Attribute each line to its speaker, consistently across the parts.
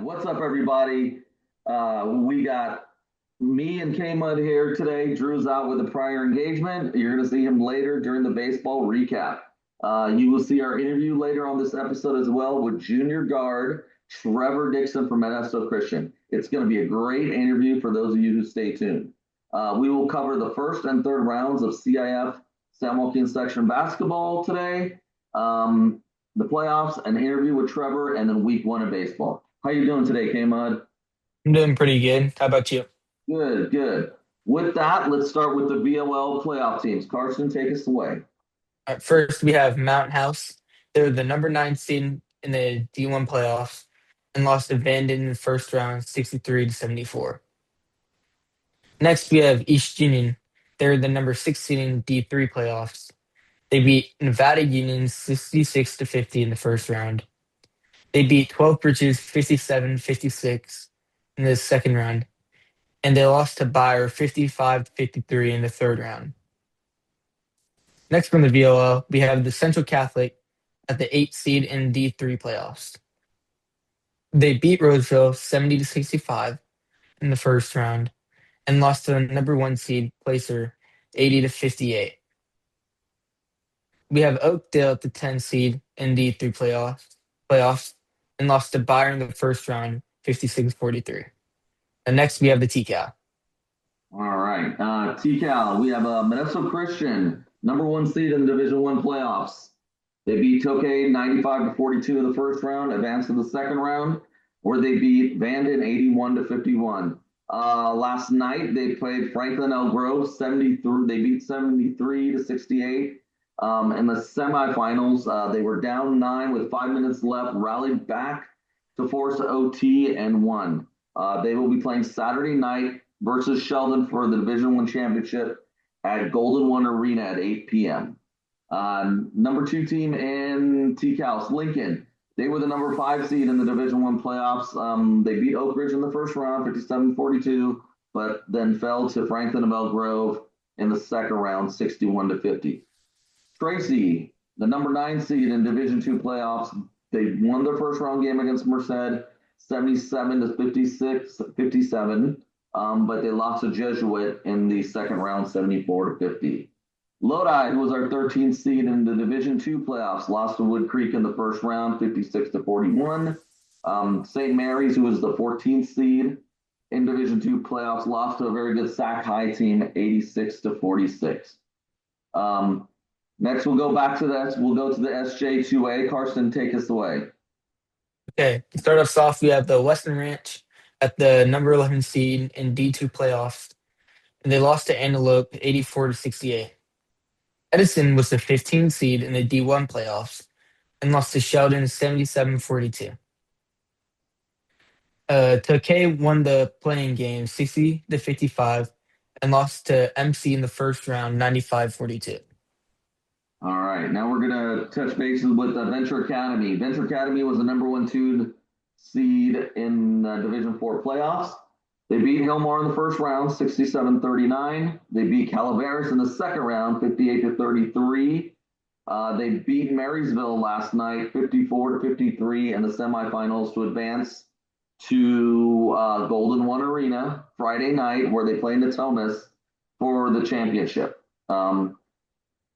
Speaker 1: What's up, everybody? We got me and K-Mud here today. Drew's out with a prior engagement. You're going to see him later during the baseball recap. You will see our interview later on this episode as well with junior guard Trevor Dickson from Modesto Christian. It's going to be a great interview for those of you who stay tuned. We will cover the first and third rounds of CIF San Joaquin Section basketball today. The playoffs, an interview with Trevor, and then week one of baseball. How you doing today, K-Mud?
Speaker 2: I'm doing pretty good. How about you?
Speaker 1: Good, good. With that, let's start with the VOL playoff teams. Carson, take us away.
Speaker 2: First, we have Mountain House. They're the number 9 seed in the D1 playoffs and lost to Vanden in the first round, 63-74. Next, we have East Union. They're the number 6 seed in D3 playoffs. They beat Nevada Union 66-50 in the first round. They beat 12 Bridges 57-56 in the second round, and they lost to Bayer 55-53 in the third round. Next from the VOL, we have the Central Catholic at the 8th seed in D3 playoffs. They beat Roseville 70-65 in the first round and lost to the number 1 seed Placer 80-58. We have Oakdale at the 10th seed in D3 playoffs and lost to Bayer in the first round 56-43. And next we have the TCAL.
Speaker 1: All right. TCAL, we have Modesto Christian, number 1 seed in the Division One playoffs. They beat Tokay 95-42 in the first round, advanced to the second round, where they beat Vanden 81-51. Last night they played Franklin Elk Grove 73. They beat 73-68. In the semifinals, they were down 9 with 5 minutes left, rallied back to force OT and won. They will be playing Saturday night versus Sheldon for the Division One championship at Golden One Arena at 8 p.m. Number 2 team in TCAL's Lincoln. They were the number 5 seed in the Division One playoffs. They beat Oak Ridge in the first round, 57-42, but then fell to Franklin of Elk Grove in the second round, 61-50. Tracy, the number 9 seed in Division Two playoffs, they won their first round game against Merced, 77-57, but they lost to Jesuit in the second round, 74-50. Lodi, who was our 13th seed in the Division Two playoffs, lost to Wood Creek in the first round, 56-41. St. Mary's, who was the 14th seed in Division Two playoffs, lost to a very good Sac High team, 86-46. Next, we'll go back to this. We'll go to the SJ2A. Carson, take us away.
Speaker 2: Okay, to start us off, we have the Western Ranch at the number 11 seed in D2 playoffs, and they lost to Antelope 84-68. Edison was the 15th seed in the D1 playoffs and lost to Sheldon 77-42. Tokay won the playing game 60-55 and lost to MC in the first round 95-42.
Speaker 1: All right, now we're going to touch bases with Venture Academy. Venture Academy was the number 1 seed in Division 4 playoffs. They beat Hillmar in the first round, 67-39. They beat Calaveras in the second round, 58-33. They beat Marysville last night, 54-53 in the semifinals to advance to Golden One Arena Friday night, where they play Natomas for the championship.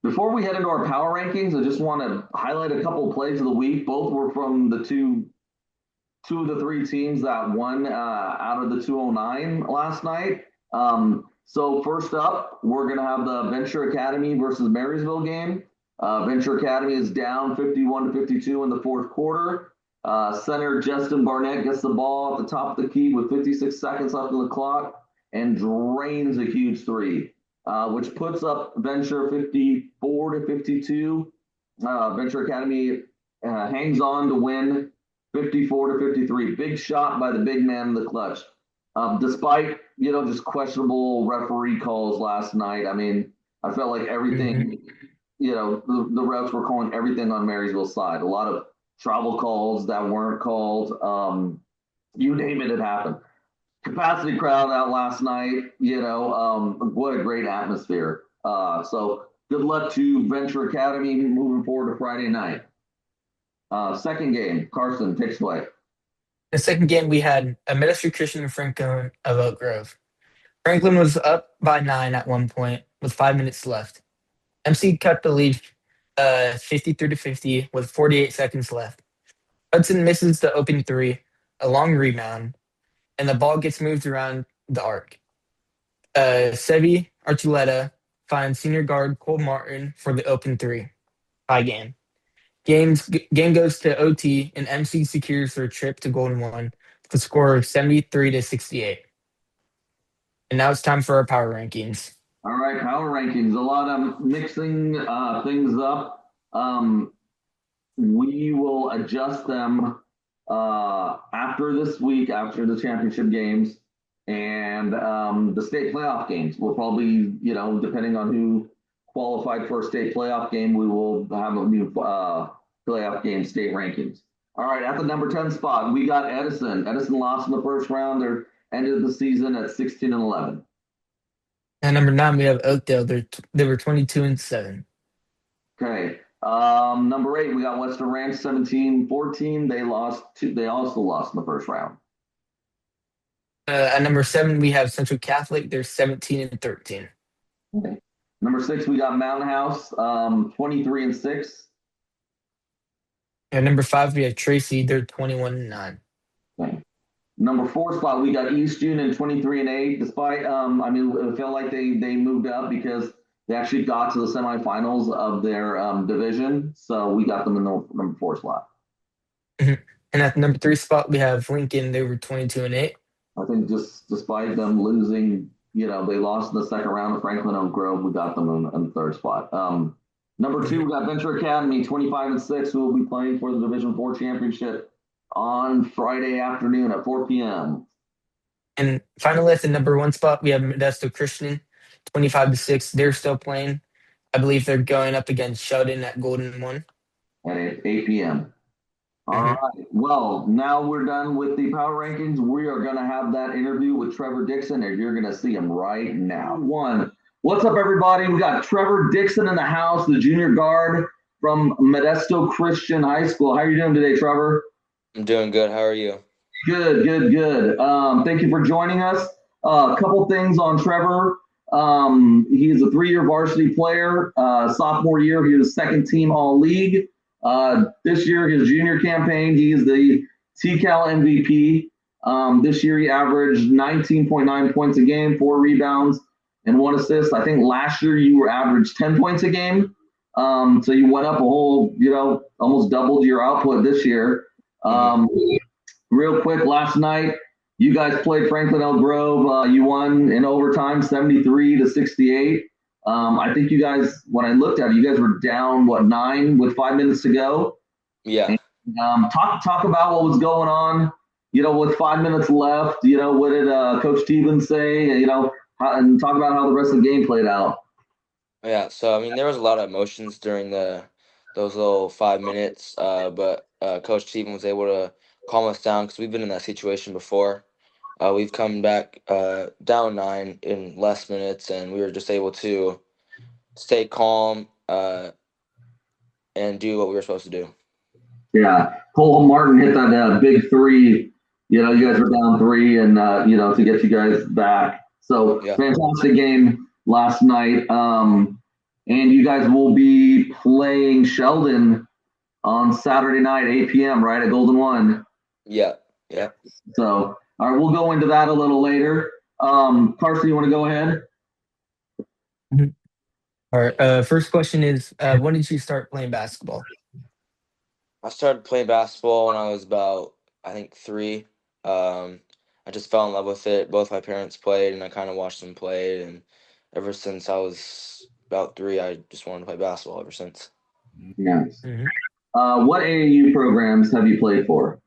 Speaker 1: Before we head into our power rankings, I just want to highlight a couple of plays of the week. Both were from the two of the 3 teams that won out of the 209 last night. So first up, we're going to have the Venture Academy versus Marysville game. Venture Academy is down 51-52 in the fourth quarter. Center Justin Barnett gets the ball at the top of the key with 56 seconds left on the clock and drains a huge 3. Which puts up Venture 54-52. Venture Academy hangs on to win 54-53. Big shot by the big man in the clutch. Despite, just questionable referee calls last night. I mean, I felt like everything, the refs were calling everything on Marysville's side. A lot of travel calls that weren't called. You name it, it happened. Capacity crowd out last night, what a great atmosphere. So good luck to Venture Academy moving forward to Friday night. Second game, Carson, takes away.
Speaker 2: The second game, we had a Modesto Christian and Franklin of Oak Grove. Franklin was up by 9 at one point with 5 minutes left. MC cut the lead 53 to 50 with 48 seconds left. Hudson misses the open three, a long rebound, and the ball gets moved around the arc. Sevi Archuleta finds senior guard Cole Martin for the open three. Tie game. Game goes to OT, and MC secures their trip to Golden One with a score of 73 to 68. And now it's time for our power rankings.
Speaker 1: All right, power rankings. A lot of mixing things up. We will adjust them after this week, after the championship games, and the state playoff games. We'll probably, depending on who qualified for a state playoff game, we will have a new playoff game state rankings. All right, at the number 10 spot, we got Edison. Edison lost in the first round. They ended the season at 16-11.
Speaker 2: At number 9, we have Oakdale. They were 22-7.
Speaker 1: Okay. Number 8, we got Western Ranch 17-14. They also lost in the first round.
Speaker 2: At number 7, we have Central Catholic. They're 17-13.
Speaker 1: Okay. Number 6, we got Mountain House 23-6.
Speaker 2: At number 5, we have Tracy. They're 21-9.
Speaker 1: Okay. Number 4 spot, we got East Union 23-8. Despite, it felt like they moved up because they actually got to the semifinals of their division. So we got them in the number 4 slot.
Speaker 2: Mm-hmm. And at the number 3 spot, we have Lincoln. They were 22-8.
Speaker 1: I think just despite them losing, they lost in the second round of Franklin Oak Grove. We got them in the 3rd spot. Number 2, we got Venture Academy 25-6, who will be playing for the Division 4 championship on Friday afternoon at 4 p.m.
Speaker 2: And finally, at the number 1 spot, we have Modesto Christian, 25-6. They're still playing. I believe they're going up against Sheldon at Golden One.
Speaker 1: At 8 p.m. All right. Well, now we're done with the power rankings. We are going to have that interview with Trevor Dickson, and you're going to see him right now. What's up, everybody? We got Trevor Dickson in the house, the junior guard from Modesto Christian High School. How are you doing today, Trevor?
Speaker 3: I'm doing good. How are you?
Speaker 1: Good. Thank you for joining us. A couple things on Trevor. He is a 3-year varsity player. Sophomore year, he was second team All-League. This year, his junior campaign, he is the TCAL MVP. This year, he averaged 19.9 points a game, 4 rebounds, and 1 assist. I think last year you were averaged 10 points a game. So you went up a whole, almost doubled your output this year. Real quick, last night, you guys played Franklin Oak Grove. You won in overtime, 73-68. I think you guys, when I looked at it, you guys were down, 9 with 5 minutes to go?
Speaker 3: Yeah.
Speaker 1: And, talk about what was going on, with 5 minutes left. What did Coach Stevens say? And talk about how the rest of the game played out.
Speaker 3: Yeah, so, there was a lot of emotions during those little 5 minutes, but Coach Stevens was able to calm us down because we've been in that situation before. We've come back down 9 in less minutes, and we were just able to stay calm and do what we were supposed to do.
Speaker 1: Yeah, Cole Martin hit that big 3. You guys were down 3, and to get you guys back. So yeah. Fantastic game last night. And you guys will be playing Sheldon on Saturday night, 8 p.m. right at Golden One.
Speaker 3: Yeah.
Speaker 1: So, all right, we'll go into that a little later. Carson, you want to go ahead?
Speaker 2: All right. First question is, when did you start playing basketball?
Speaker 3: I started playing basketball when I was about, I think, 3. I just fell in love with it. Both my parents played, and I kind of watched them play. And ever since I was about 3, I just wanted to play basketball ever since.
Speaker 1: Nice. What AAU programs have you played for?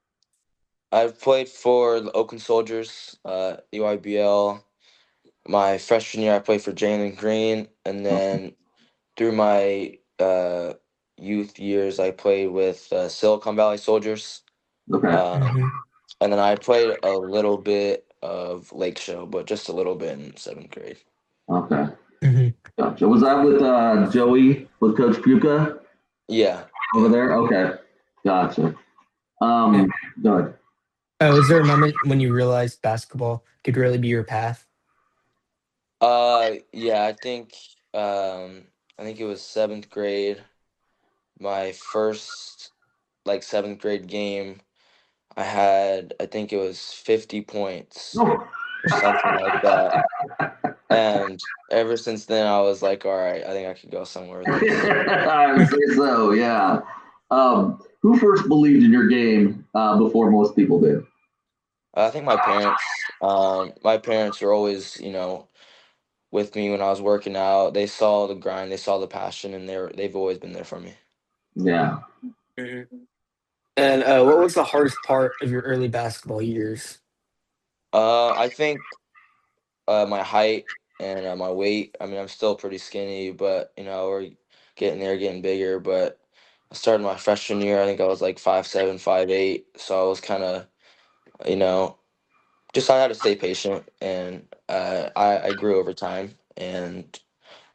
Speaker 3: I've played for the Oakland Soldiers, EYBL. My freshman year, I played for Jalen Green, and then through my youth years, I played with Silicon Valley Soldiers.
Speaker 1: Okay.
Speaker 3: And then I played a little bit of Lake Show, but just a little bit in 7th grade.
Speaker 1: Okay. Gotcha. Was that with Joey, with Coach Puka?
Speaker 3: Yeah.
Speaker 1: Over there? Okay. Gotcha. Go ahead.
Speaker 2: Was there a moment when you realized basketball could really be your path?
Speaker 3: Yeah, I think it was seventh grade. My first like seventh grade game, I think it was 50 points
Speaker 1: Oh.
Speaker 3: or something like that. And ever since then, I was like, all right, I think I could go somewhere with this.
Speaker 1: I would say so, yeah. Who first believed in your game before most people did?
Speaker 3: I think my parents. My parents were always, with me when I was working out. They saw the grind, they saw the passion, and they've always been there for me.
Speaker 1: Yeah.
Speaker 2: Mhm. And what was the hardest part of your early basketball years?
Speaker 3: I think my height and my weight. I mean, I'm still pretty skinny, but we're getting there, getting bigger. But I started my freshman year. I think I was like 5'7", 5'8". So I was kind of, you know, just I had to stay patient, and I grew over time, and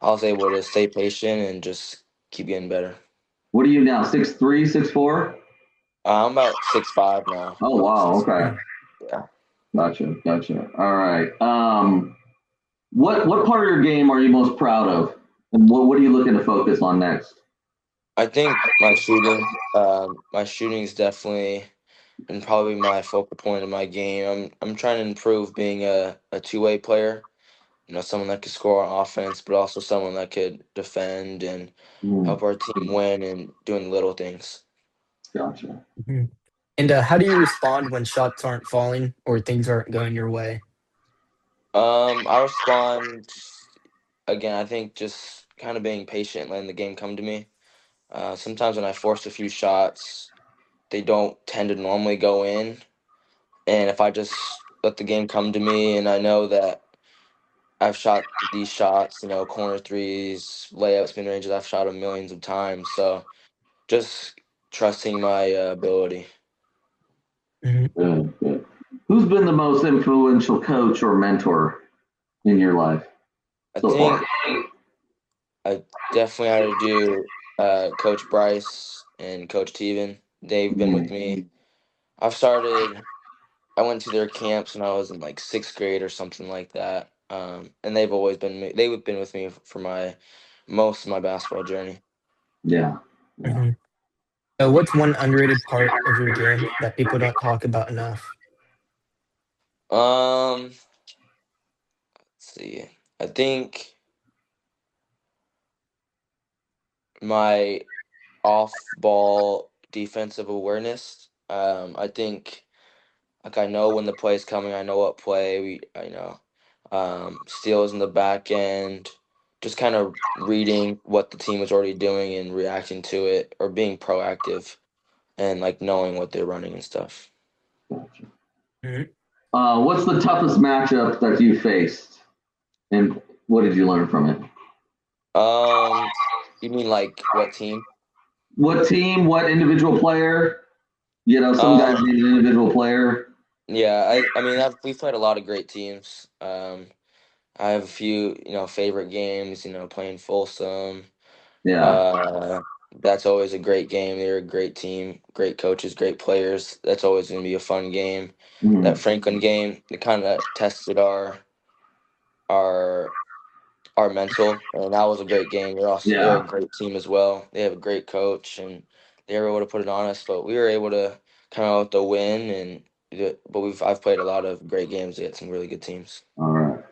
Speaker 3: I was able to stay patient and just keep getting better.
Speaker 1: What are you now? 6'3", 6'4"?
Speaker 3: I'm about 6'5" now.
Speaker 1: Oh wow,
Speaker 3: 6'5".
Speaker 1: okay.
Speaker 2: Mm.
Speaker 3: Yeah.
Speaker 1: Gotcha. All right. What part of your game are you most proud of? And what are you looking to focus on next?
Speaker 3: I think my shooting. My shooting is definitely and probably my focal point of my game. I'm trying to improve being a two-way player. Someone that could score on offense, but also someone that could defend and
Speaker 1: Hmm,
Speaker 3: help our team win and doing little things.
Speaker 1: gotcha.
Speaker 2: Mhm. And how do you respond when shots aren't falling or things aren't going your way?
Speaker 3: I respond again. I think just kind of being patient, letting the game come to me. Sometimes when I force a few shots, they don't tend to normally go in, and if I just let the game come to me, and I know that I've shot these shots, corner threes, layups, mid ranges. I've shot them millions of times. So just trusting my ability.
Speaker 2: Mhm.
Speaker 1: Good. Who's been the most influential coach or mentor in your life
Speaker 3: I
Speaker 1: so far?
Speaker 3: think I definitely had to do Coach Bryce and Coach Teven. They've been with
Speaker 1: Hmm,
Speaker 3: me. I went to their camps when I was in like sixth grade or something like that. And they've been with me for most of my basketball journey.
Speaker 1: yeah. Yeah.
Speaker 2: Mhm. What's one underrated part of your game that people don't talk about enough?
Speaker 3: Let's see. I think my off ball defensive awareness. I think like I know when the play is coming. I know what play I know. Steals in the back end, just kind of reading what the team is already doing and reacting to it, or being proactive and like knowing what they're running and stuff.
Speaker 1: Gotcha.
Speaker 2: Mhm.
Speaker 1: What's the toughest matchup that you faced, and what did you learn from it?
Speaker 3: Um, you mean like what team?
Speaker 1: What team? What individual player? Some guys
Speaker 3: Um,
Speaker 1: need an individual player.
Speaker 3: yeah, I mean we've played a lot of great teams. I have a few, favorite games, playing Folsom.
Speaker 1: Yeah.
Speaker 3: Uh, that's always a great game. They're a great team, great coaches, great players. That's always going to be a fun game. That
Speaker 1: Mhm.
Speaker 3: Franklin game, it kind of tested our our mental, and that was a great game. They're a
Speaker 1: Yeah.
Speaker 3: great team as well. They have a great coach, and they were able to put it on us. But we were able to come out with the win, but I've played a lot of great games against some really good teams.
Speaker 1: All right.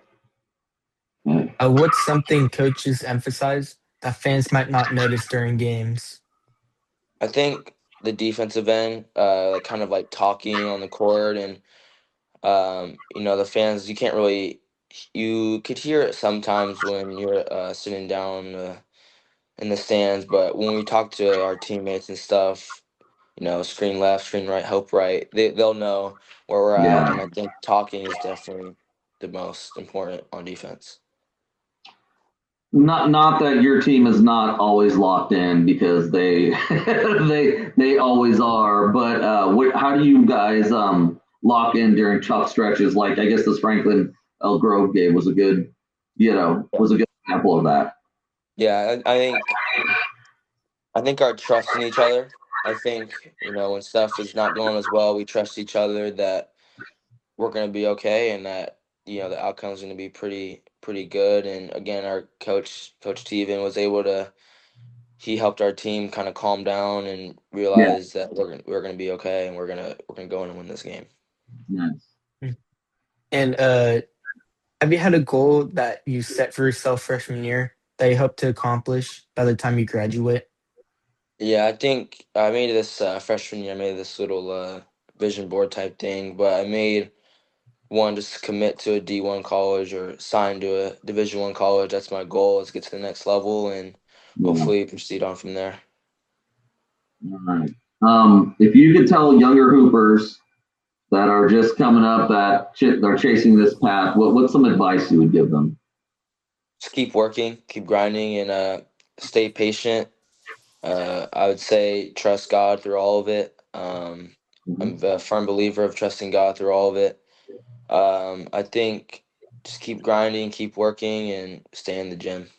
Speaker 1: Yeah.
Speaker 2: What's something coaches emphasize that fans might not notice during games?
Speaker 3: I think the defensive end, like kind of like talking on the court, and the fans, you could hear it sometimes when you're sitting down in the stands, but when we talk to our teammates and stuff, screen left, screen right, help right, they'll know where we're at,
Speaker 1: Yeah.
Speaker 3: and I think talking is definitely the most important on defense.
Speaker 1: Not that your team is not always locked in because they they always are. But how do you guys lock in during tough stretches? Like I guess this Franklin Elk Grove game was a good, was a good example of that.
Speaker 3: Yeah, I think our trust in each other. I think, when stuff is not going as well, we trust each other that we're going to be okay, and that the outcome is going to be pretty good. And again, our Coach Steven was able to. He helped our team kind of calm down and
Speaker 1: Yeah.
Speaker 3: realize that we're gonna be okay, and we're gonna go in and win this game.
Speaker 1: Nice.
Speaker 2: And have you had a goal that you set for yourself freshman year that you hope to accomplish by the time you graduate?
Speaker 3: Yeah, I think I made this freshman year. I made this little vision board type thing, but I made one just to commit to a D1 college or sign to a Division 1 college. That's my goal, is get to the next level and
Speaker 1: Yeah.
Speaker 3: hopefully proceed on from there.
Speaker 1: All right. If you could tell younger hoopers that are just coming up that they're chasing this path, what's some advice you would give them?
Speaker 3: Just keep working, keep grinding, and stay patient. I would say trust God through all of it. I'm a firm believer of trusting God through all of it. I think just keep grinding, keep working, and stay in the gym.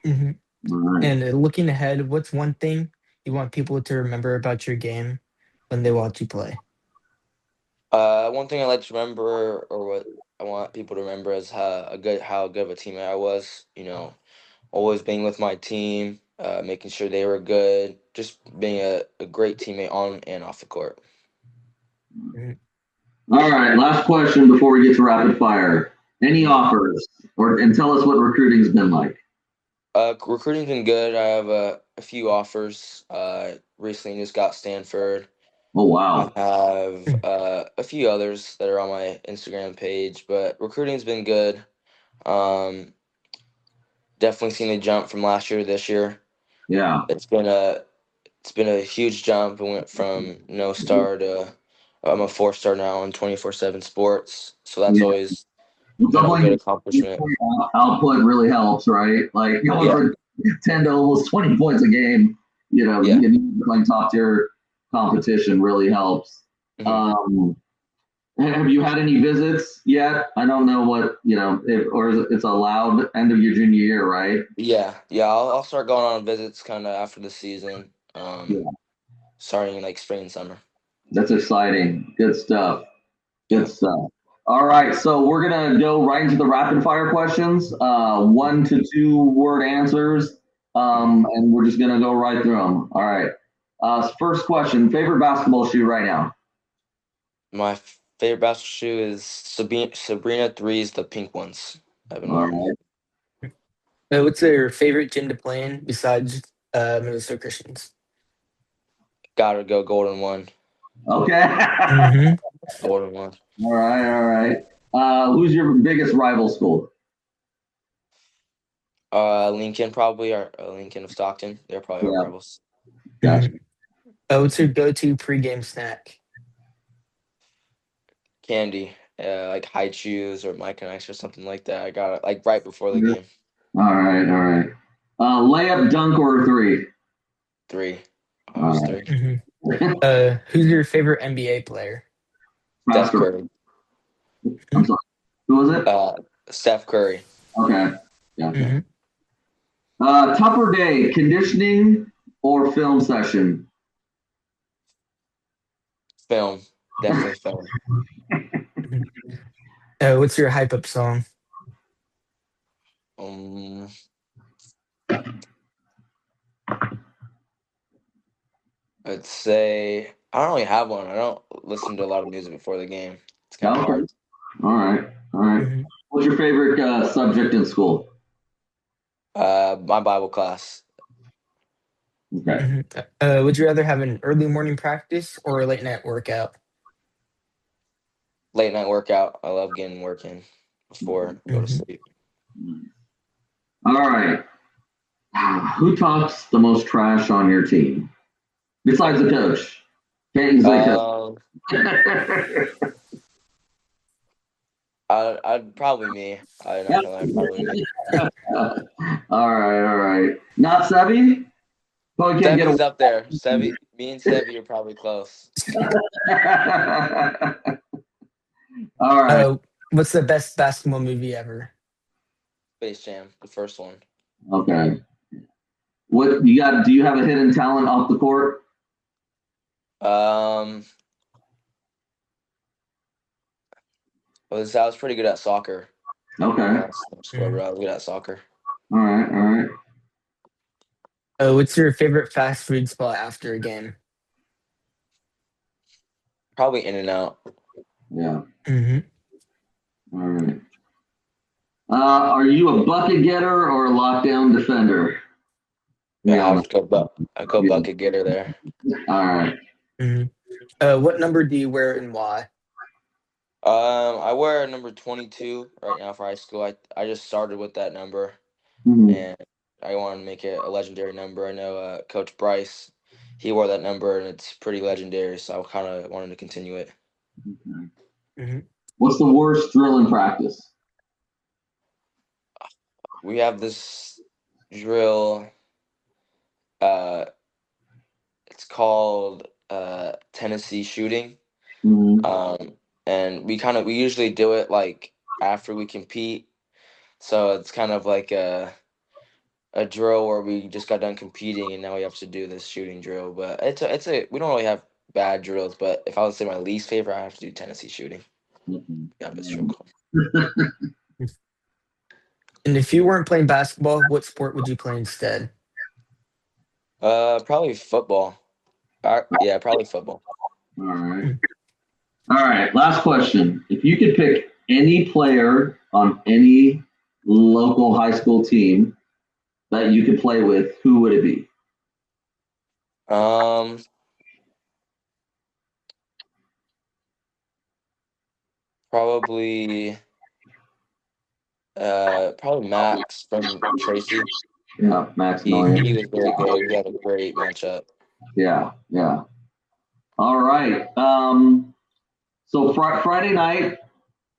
Speaker 2: Mhm.
Speaker 1: All right.
Speaker 2: And looking ahead, what's one thing you want people to remember about your game when they watch you play?
Speaker 3: One thing I like to remember, or what I want people to remember, is how good of a teammate I was. Always being with my team, making sure they were good, just being a great teammate on and off the court.
Speaker 2: Mhm.
Speaker 1: All right. Last question before we get to rapid fire. Any offers, and tell us what recruiting's been like.
Speaker 3: Recruiting's been good. I have a few offers. Recently just got Stanford.
Speaker 1: Oh
Speaker 3: I
Speaker 1: wow.
Speaker 3: have a few others that are on my Instagram page, but recruiting's been good. Um, Definitely seen a jump from last year to this year.
Speaker 1: Yeah.
Speaker 3: It's been a huge jump. It went from no star to I'm a 4-star now on 24/7 Sports. So that's
Speaker 1: Yeah.
Speaker 3: always kind of a good
Speaker 1: Doubling
Speaker 3: accomplishment.
Speaker 1: output really helps, right? Like going
Speaker 3: Yeah,
Speaker 1: from 10 to almost 20 points a game,
Speaker 3: yeah.
Speaker 1: playing top tier competition really helps.
Speaker 3: hmm
Speaker 1: Um, have you had any visits yet? I don't know what, if, or is it's allowed end of your junior year, right?
Speaker 3: Yeah. I'll start going on visits kind of after the season,
Speaker 1: Yeah.
Speaker 3: starting like spring and summer.
Speaker 1: That's exciting. Good stuff. Good
Speaker 3: Yeah.
Speaker 1: stuff. All right, so we're gonna go right into the rapid fire questions. 1 to 2 word answers,
Speaker 3: hmm
Speaker 1: and we're just gonna go right through them. All right. First question: favorite basketball shoe right now?
Speaker 3: My favorite basketball shoe is Sabrina threes, the pink ones. I've been
Speaker 1: All
Speaker 3: wearing.
Speaker 1: right.
Speaker 2: What's your favorite gym to play in besides Modesto Christians?
Speaker 3: Gotta go Golden One.
Speaker 1: Okay.
Speaker 2: Mm-hmm.
Speaker 3: Golden One.
Speaker 1: All right. All right. Who's your biggest rival school?
Speaker 3: Lincoln probably, or Lincoln of Stockton. They're probably our
Speaker 1: Yeah.
Speaker 3: rivals.
Speaker 1: Gotcha.
Speaker 2: Mm-hmm. What's your go-to pregame snack?
Speaker 3: Candy, like high chews or Mike and Ice or something like that. I got it like right before the game.
Speaker 1: All right. All right. Layup, dunk, or three?
Speaker 3: Three.
Speaker 1: All
Speaker 3: Always three.
Speaker 2: Mm-hmm.
Speaker 1: right.
Speaker 2: Who's your favorite NBA player?
Speaker 3: Steph
Speaker 1: Oscar.
Speaker 3: Curry.
Speaker 1: I'm sorry. Who was it?
Speaker 3: Steph Curry.
Speaker 1: Okay. Gotcha.
Speaker 2: Mm-hmm.
Speaker 1: Tougher day, conditioning or film session?
Speaker 3: Film. Definitely film.
Speaker 2: What's your hype up song?
Speaker 3: Um, I'd say I don't really have one. I don't listen to a lot of music before the game. It's kind of
Speaker 1: Okay.
Speaker 3: hard.
Speaker 1: All right. All right.
Speaker 2: Mm-hmm.
Speaker 1: What's your favorite subject in school?
Speaker 3: My Bible class.
Speaker 1: Okay.
Speaker 2: Mm-hmm. Would you rather have an early morning practice or a late night workout?
Speaker 3: Late night workout. I love getting work in before I go to
Speaker 2: Mm-hmm.
Speaker 3: sleep.
Speaker 1: All right. Who talks the most trash on your team besides the coach? Can't you say coach?
Speaker 3: Um, I'd probably me. I'm not
Speaker 1: Yep.
Speaker 3: gonna lie, probably me.
Speaker 1: All right. All right. Not Sevi? Probably can't get
Speaker 3: Sevy's
Speaker 1: away.
Speaker 3: up there. Me and Sevy are probably close.
Speaker 1: All right.
Speaker 2: What's the best basketball movie ever?
Speaker 3: Space Jam, the first one.
Speaker 1: Okay. What you got? Do you have a hidden talent off the court?
Speaker 3: Um, I was pretty good at soccer.
Speaker 1: Okay.
Speaker 3: Score, but I was good at soccer.
Speaker 1: All right. All right.
Speaker 2: What's your favorite fast food spot after a game?
Speaker 3: Probably In and Out.
Speaker 1: Yeah.
Speaker 2: Hmm.
Speaker 1: All right. Are you a bucket getter or a lockdown defender?
Speaker 3: Yeah,
Speaker 1: Yeah.
Speaker 3: I go
Speaker 1: Yeah.
Speaker 3: bucket getter there.
Speaker 1: All right.
Speaker 2: Hmm. What number do you wear and why?
Speaker 3: I wear number 22 right now for high school. I just started with that number,
Speaker 1: Mhm.
Speaker 3: and I wanted to make it a legendary number. I know Coach Bryce, he wore that number, and it's pretty legendary. So I kind of wanted to continue it.
Speaker 1: Okay.
Speaker 2: Hmm.
Speaker 1: What's the worst drill in practice?
Speaker 3: We have this drill. Uh, it's called Tennessee shooting.
Speaker 1: Mhm.
Speaker 3: Um, and we usually do it like after we compete. So it's kind of like a drill where we just got done competing and now we have to do this shooting drill. But it's a we don't really have bad drills, but if I would say my least favorite, I have to do Tennessee shooting. Yeah, it's real
Speaker 1: Mhm.
Speaker 3: cool.
Speaker 2: And if you weren't playing basketball, what sport would you play instead?
Speaker 3: Probably football. Yeah, probably football.
Speaker 1: All right. All right. Last question. If you could pick any player on any local high school team that you could play with, who would it be?
Speaker 3: Um, probably probably Max from Tracy.
Speaker 1: Yeah, Max
Speaker 3: He
Speaker 1: Millian.
Speaker 3: was really good. We had a great matchup.
Speaker 1: Yeah, yeah. All right. So Friday night,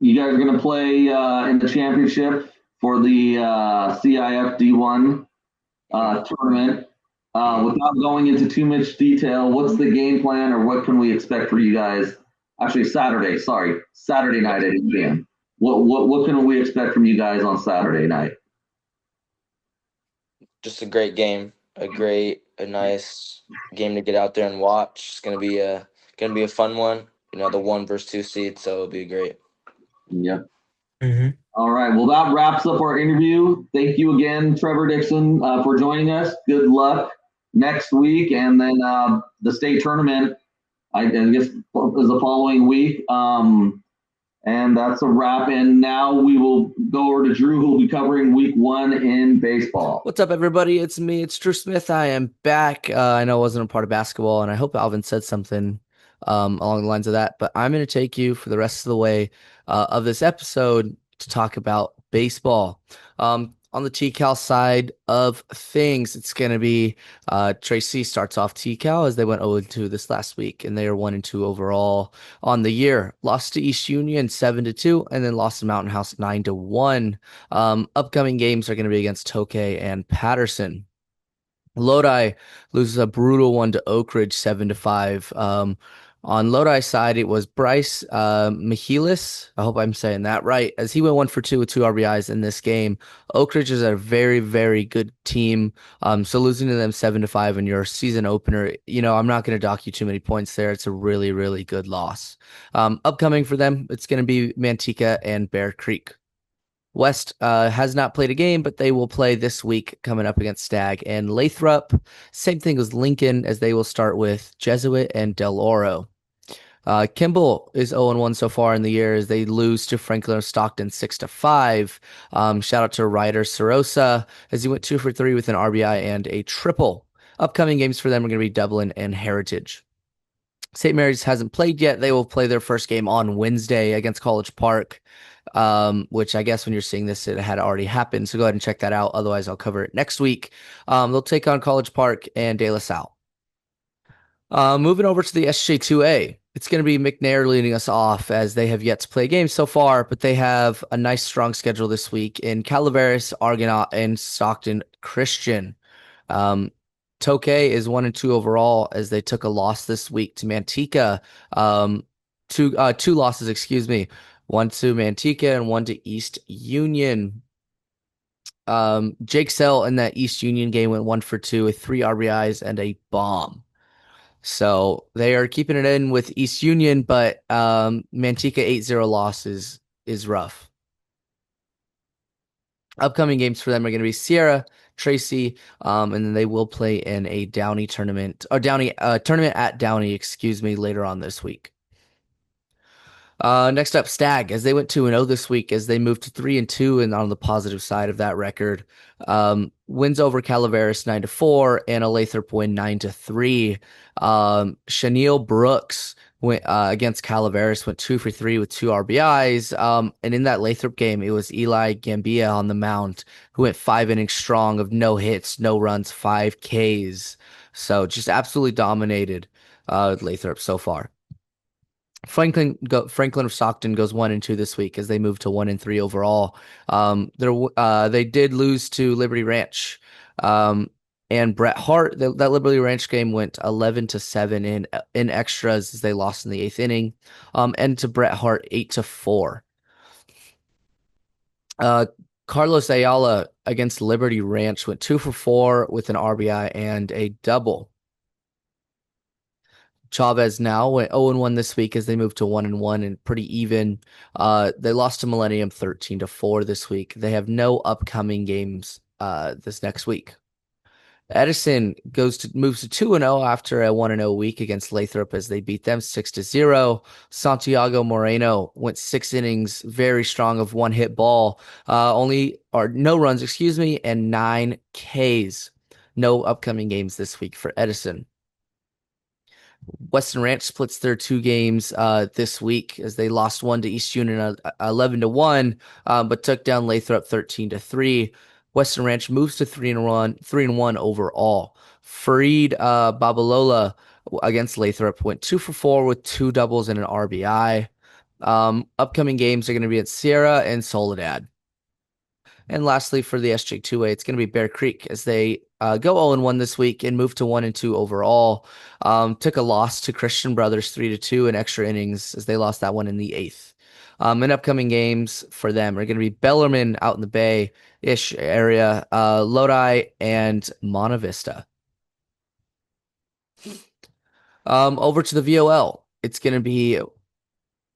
Speaker 1: you guys are going to play in the championship for the CIF D1
Speaker 3: Hmm.
Speaker 1: tournament.
Speaker 3: Hmm.
Speaker 1: Without going into too much detail, what's the game plan or what can we expect for you guys? Actually, Saturday night at 8 p.m. What can we expect from you guys on Saturday night?
Speaker 3: Just a great game, a nice game to get out there and watch. It's gonna be a fun one. You know, the 1 versus 2 seed, so it'll be great.
Speaker 1: Yep.
Speaker 2: Hmm.
Speaker 1: All right. Well, that wraps up our interview. Thank you again, Trevor Dickson, for joining us. Good luck next week, and then the state tournament. I guess is the following week. And that's a wrap. And now we will go over to Drew, who will be covering week 1 in baseball.
Speaker 4: What's up, everybody? It's me. It's Drew Smith. I am back. I know I wasn't a part of basketball, and I hope Alvin said something along the lines of that, but I'm going to take you for the rest of the way of this episode to talk about baseball. On the TCal side of things, it's going to be Tracy starts off TCal as they went 0-2 this last week, and they are 1-2 overall on the year. Lost to East Union 7-2, and then lost to Mountain House 9-1. Upcoming games are going to be against Tokay and Patterson. Lodi loses a brutal one to Oak Ridge 7-5. On Lodi's side, it was Bryce Michaelis. I hope I'm saying that right, as he went 1 for 2 with 2 RBIs in this game. Oak Ridge is a very, very good team. So losing to them 7-5 in your season opener, I'm not going to dock you too many points there. It's a really, really good loss. Upcoming for them, it's going to be Manteca and Bear Creek. West has not played a game, but they will play this week coming up against Stag and Lathrop. Same thing as Lincoln, as they will start with Jesuit and Del Oro. Kimball is 0-1 so far in the year as they lose to Franklin of Stockton 6-5. Shout out to Ryder Sorosa as he went 2 for 3 with an RBI and a triple. Upcoming games for them are going to be Dublin and Heritage. St. Mary's hasn't played yet. They will play their first game on Wednesday against College Park, which I guess when you're seeing this, it had already happened. So go ahead and check that out. Otherwise, I'll cover it next week. They'll take on College Park and De La Salle. Moving over to the SJ2A, it's going to be McNair leading us off as they have yet to play games so far, but they have a nice, strong schedule this week in Calaveras, Argonaut, and Stockton Christian. Tokay is 1-2 overall as they took a loss this week to Manteca. Two losses, excuse me. One to Manteca and one to East Union. Jake Sell in that East Union game went 1 for 2 with 3 RBIs and a bomb. So they are keeping it in with East Union, but Manteca 8-0 loss is rough. Upcoming games for them are going to be Sierra, Tracy, and then they will play in a Downey tournament tournament at Downey, later on this week. Next up, Stag, as they went 2-0 this week, as they moved to 3-2, and on the positive side of that record, wins over Calaveras 9-4, and a Lathrop win 9-3. Shaniel Brooks went against Calaveras, went 2 for 3 with 2 RBIs. And in that Lathrop game, it was Eli Gambia on the mound, who went 5 innings strong of no hits, no runs, 5 Ks. So just absolutely dominated Lathrop so far. Franklin of Stockton goes 1-2 this week as they move to 1-3 overall. They did lose to Liberty Ranch, and Bret Hart. That Liberty Ranch game went 11-7 in extras as they lost in the 8th inning, and to Bret Hart 8-4. Carlos Ayala against Liberty Ranch went 2 for 4 with an RBI and a double. Chavez now went 0-1 this week as they moved to 1-1 and pretty even. They lost to Millennium 13-4 this week. They have no upcoming games this next week. Edison moves to 2-0 after a 1-0 week against Lathrop as they beat them 6-0. Santiago Moreno went 6 innings, very strong of 1 hit ball, no runs, and 9 Ks. No upcoming games this week for Edison. Western Ranch splits their 2 games this week as they lost 1 to East Union 11-1, but took down Lathrop 13-3. Western Ranch moves to 3-1 overall. Fareed Babalola against Lathrop went 2 for 4 with 2 doubles and an RBI. Upcoming games are going to be at Sierra and Soledad. And lastly, for the SJ2A, it's going to be Bear Creek as they go 0-1 this week and move to 1-2 overall. Took a loss to Christian Brothers 3-2 in extra innings as they lost that one in the 8th. And upcoming games for them are going to be Bellarmine out in the Bay-ish area, Lodi, and Monta Vista. Over to the VOL. It's going to be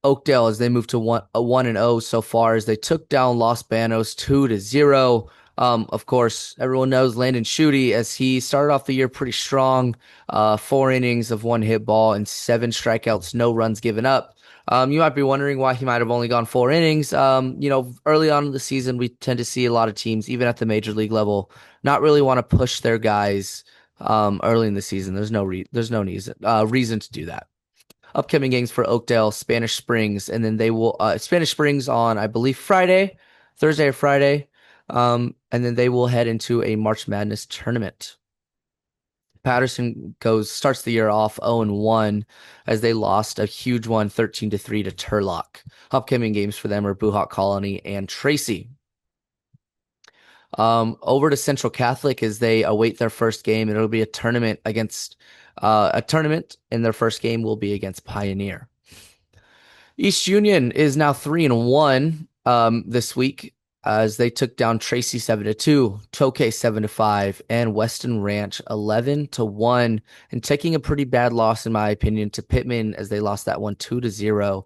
Speaker 4: Oakdale as they move to 1-0 so far as they took down Los Banos 2-0. Of course, everyone knows Landon Schutte as he started off the year pretty strong. 4 innings of 1 hit ball and 7 strikeouts, no runs given up. You might be wondering why he might have only gone 4 innings. Early on in the season, we tend to see a lot of teams, even at the major league level, not really want to push their guys early in the season. There's no reason to do that. Upcoming games for Oakdale, Spanish Springs, and then they will Spanish Springs on, I believe, Thursday or Friday, and then they will head into a March Madness tournament. Patterson starts the year off 0-1 as they lost a huge one, 13-3 to Turlock. Upcoming games for them are Buhok Colony and Tracy. Over to Central Catholic as they await their first game, and it'll be a tournament, and their first game will be against Pioneer. East Union is now 3-1 this week as they took down Tracy 7-2, Tokay 7-5, and Weston Ranch 11-1, and taking a pretty bad loss, in my opinion, to Pittman as they lost that one 2-0.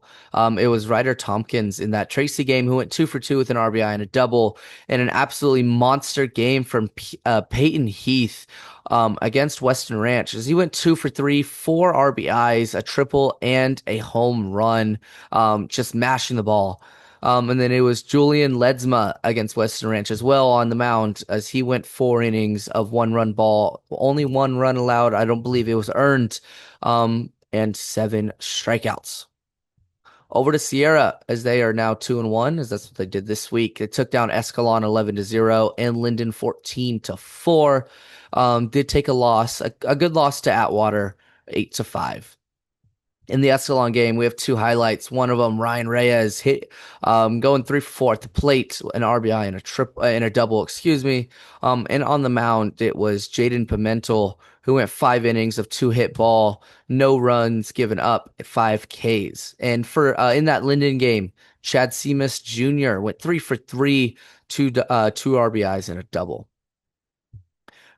Speaker 4: It was Ryder Tompkins in that Tracy game who went 2 for 2 with an RBI and a double, and an absolutely monster game from Peyton Heath against Weston Ranch as he went 2 for 3, 4 RBIs, a triple, and a home run, just mashing the ball. And then it was Julian Ledesma against Western Ranch as well on the mound as he went 4 innings of 1-run ball, only 1 run allowed. I don't believe it was earned, and 7 strikeouts. Over to Sierra as they are now 2-1, as that's what they did this week. They took down Escalon 11-0 and Linden 14-4. Did take a loss, a good loss to Atwater 8-5. In the Escalon game, we have 2 highlights. One of them, Ryan Reyes hit, going 3 for 4 at the plate, an RBI and a double, and on the mound, it was Jaden Pimentel who went 5 innings of 2 hit ball, no runs given up, 5 Ks. And for in that Linden game, Chad Seamus Jr. went 3 for 3, 2 RBIs and a double.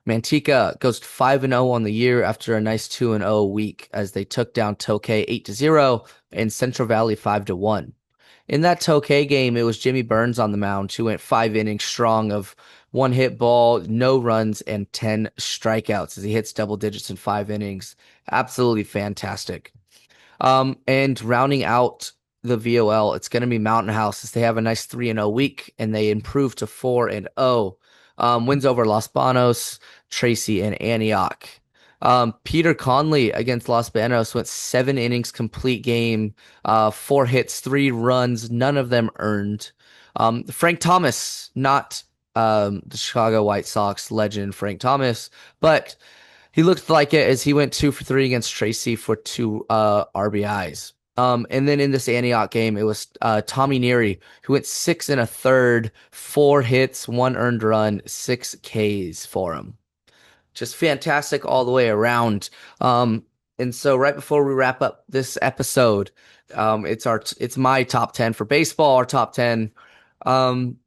Speaker 4: Manteca goes 5-0 on the year after a nice 2-0 week as they took down Tokay 8-0 and Central Valley 5-1. In that Tokay game, it was Jimmy Burns on the mound who went 5 innings strong of one hit ball, no runs, and 10 strikeouts as he hits double digits in 5 innings. Absolutely fantastic. And rounding out the VOL, it's going to be Mountain House as they have a nice 3-0 week and they improve to 4-0. Wins over Los Banos, Tracy, and Antioch. Peter Conley against Los Banos went 7 innings, complete game, 4 hits, 3 runs, none of them earned. Frank Thomas, not the Chicago White Sox legend Frank Thomas, but he looked like it as he went 2 for 3 against Tracy for 2 RBIs. And then in this Antioch game, it was Tommy Neary who went 6 1/3, 4 hits, 1 earned run, 6 Ks for him. Just fantastic all the way around. And so right before we wrap up this episode, it's my top 10 for baseball, our top 10. And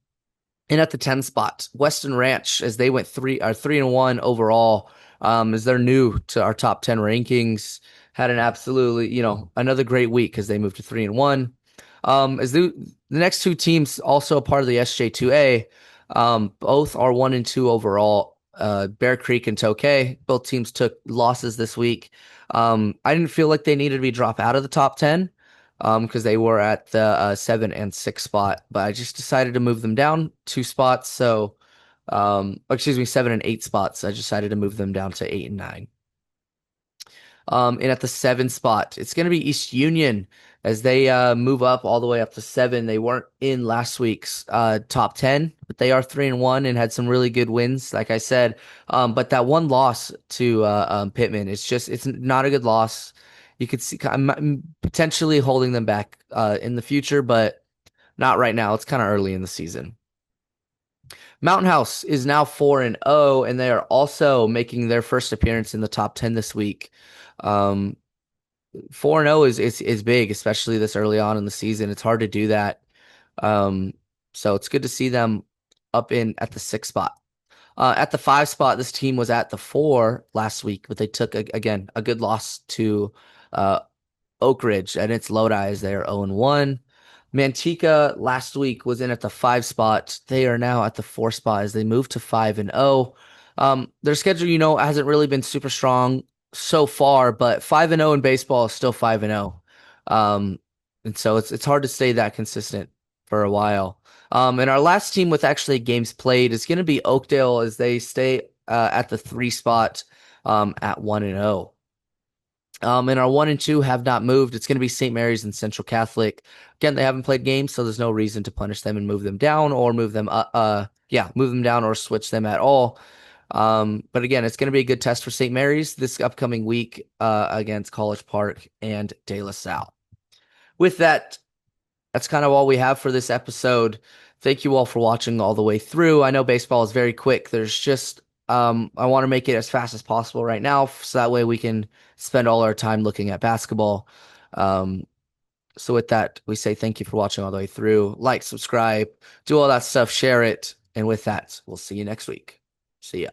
Speaker 4: at the 10 spot, Weston Ranch, as they went 3-1 overall, as they're new to our top 10 rankings, had an absolutely, another great week because they moved to 3-1. As the next 2 teams, also a part of the SJ2A, both are 1-2 overall. Bear Creek and Tokay, both teams took losses this week. I didn't feel like they needed to be dropped out of the top 10 because they were at the 7 and 6 spot, but I just decided to move them down 2 spots. So, 7 and 8 spots. I decided to move them down to 8 and 9. And at the 7 spot, it's going to be East Union as they move up all the way up to 7. They weren't in last week's top 10, but they are 3-1 and had some really good wins, like I said. But that one loss to Pittman, it's not a good loss. You could see potentially holding them back in the future, but not right now. It's kind of early in the season. Mountain House is now 4-0, and they are also making their first appearance in the top 10 this week. 4-0 is big, especially this early on in the season. It's hard to do that. So it's good to see them up at the 6 spot. At the 5 spot, this team was at the 4 last week, but they took again a good loss to Oak Ridge, and it's Lodi as they are 0-1. Manteca last week was in at the 5 spot. They are now at the 4 spot as they move to 5-0. Their schedule, hasn't really been super strong so far, but 5-0 in baseball is still 5-0. And so it's hard to stay that consistent for a while. And our last team with actually games played is going to be Oakdale as they stay at the 3 spot at 1-0. And our 1 and 2 have not moved. It's going to be St. Mary's and Central Catholic. Again, they haven't played games, so there's no reason to punish them and move them down or move them down or switch them at all. But again, it's going to be a good test for St. Mary's this upcoming week against College Park and De La Salle. With that, that's kind of all we have for this episode. Thank you all for watching all the way through. I know baseball is very quick. There's just I want to make it as fast as possible right now so that way we can spend all our time looking at basketball. So with that, we say thank you for watching all the way through. Like, subscribe, do all that stuff, share it. And with that, we'll see you next week. See ya.